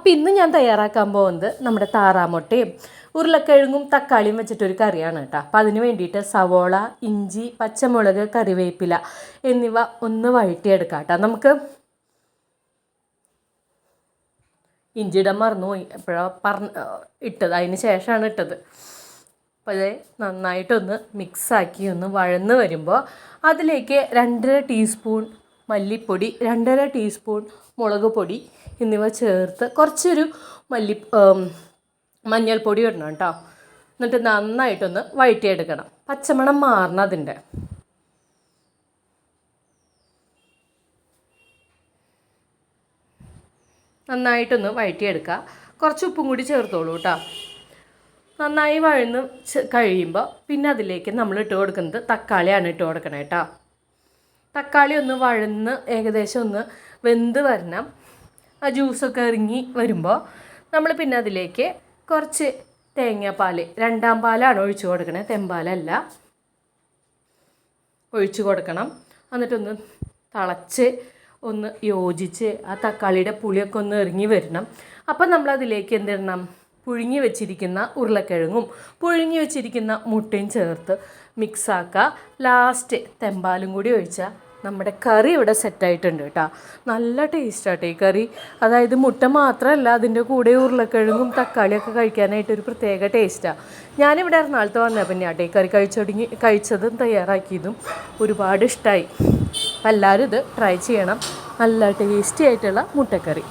അപ്പോൾ ഇന്ന് ഞാൻ തയ്യാറാക്കാൻ പോകുന്നത് നമ്മുടെ താറാമുട്ടയും ഉരുളക്കിഴങ്ങും തക്കാളിയും വെച്ചിട്ടൊരു കറിയാണ് കേട്ടോ. അപ്പോൾ അതിന് വേണ്ടിയിട്ട് സവോള, ഇഞ്ചി, പച്ചമുളക്, കറിവേപ്പില എന്നിവ ഒന്ന് വഴറ്റിയെടുക്കാം കേട്ടോ. നമുക്ക് ഇഞ്ചിയിടാൻ മറന്നുപോയി, എപ്പോഴാണ് ഇട്ടത്, അതിന് ശേഷമാണ് ഇട്ടത്. അപ്പോൾ അത് നന്നായിട്ടൊന്ന് മിക്സാക്കി ഒന്ന് വഴന്ന് വരുമ്പോൾ അതിലേക്ക് 2.5 ടീസ്പൂൺ മല്ലിപ്പൊടി, 2.5 ടീസ്പൂൺ മുളക് പൊടി എന്നിവ ചേർത്ത് കുറച്ചൊരു മഞ്ഞൾപ്പൊടി ഇടണം കേട്ടോ. എന്നിട്ട് നന്നായിട്ടൊന്ന് വഴറ്റിയെടുക്കണം, പച്ചമണം മാറണം അതിൻ്റെ. നന്നായിട്ടൊന്ന് വഴറ്റിയെടുക്കുക. കുറച്ച് ഉപ്പും കൂടി ചേർത്തോളൂ കേട്ടോ. നന്നായി വഴന്ന് കഴിയുമ്പോൾ പിന്നെ അതിലേക്ക് നമ്മൾ ഇട്ട് കൊടുക്കുന്നത് തക്കാളിയാണ് ഇട്ട് കൊടുക്കണം കേട്ടോ. തക്കാളി ഒന്ന് വഴന്ന് ഏകദേശം ഒന്ന് വെന്ത് വരണം, ആ ജ്യൂസൊക്കെ ഇറങ്ങി വരുമ്പോൾ നമ്മൾ പിന്നെ അതിലേക്ക് കുറച്ച് തേങ്ങാപ്പാൽ, 2ാം പാലാണ് ഒഴിച്ച് കൊടുക്കണേ, തെമ്പാലല്ല, ഒഴിച്ച് കൊടുക്കണം. എന്നിട്ടൊന്ന് തിളച്ച് ഒന്ന് യോജിച്ച് ആ തക്കാളിയുടെ പുളിയൊക്കെ ഒന്ന് ഇറങ്ങി വരണം. അപ്പം നമ്മളതിലേക്ക് എന്തിടണം, പുഴുങ്ങി വെച്ചിരിക്കുന്ന ഉരുളക്കിഴങ്ങും പുഴുങ്ങി വെച്ചിരിക്കുന്ന മുട്ടയും ചേർത്ത് മിക്സാക്കുക. ലാസ്റ്റ് തെമ്പാലും കൂടി ഒഴിച്ചാൽ നമ്മുടെ കറി ഇവിടെ സെറ്റായിട്ടുണ്ട് കേട്ടോ. നല്ല ടേസ്റ്റാട്ടോ ഈ കറി. അതായത് മുട്ട മാത്രമല്ല, അതിൻ്റെ കൂടെ ഉരുളക്കിഴങ്ങും തക്കാളിയൊക്കെ കഴിക്കാനായിട്ടൊരു പ്രത്യേക ടേസ്റ്റാണ്. ഞാനിവിടെ എറണാകുളത്ത് വന്നപ്പോൾ പിന്നെ ഈ കറി കഴിച്ചതും തയ്യാറാക്കിയതും ഒരുപാട് ഇഷ്ടമായി. എല്ലാവരും ഇത് ട്രൈ ചെയ്യണം. നല്ല ടേസ്റ്റി ആയിട്ടുള്ള മുട്ടക്കറി.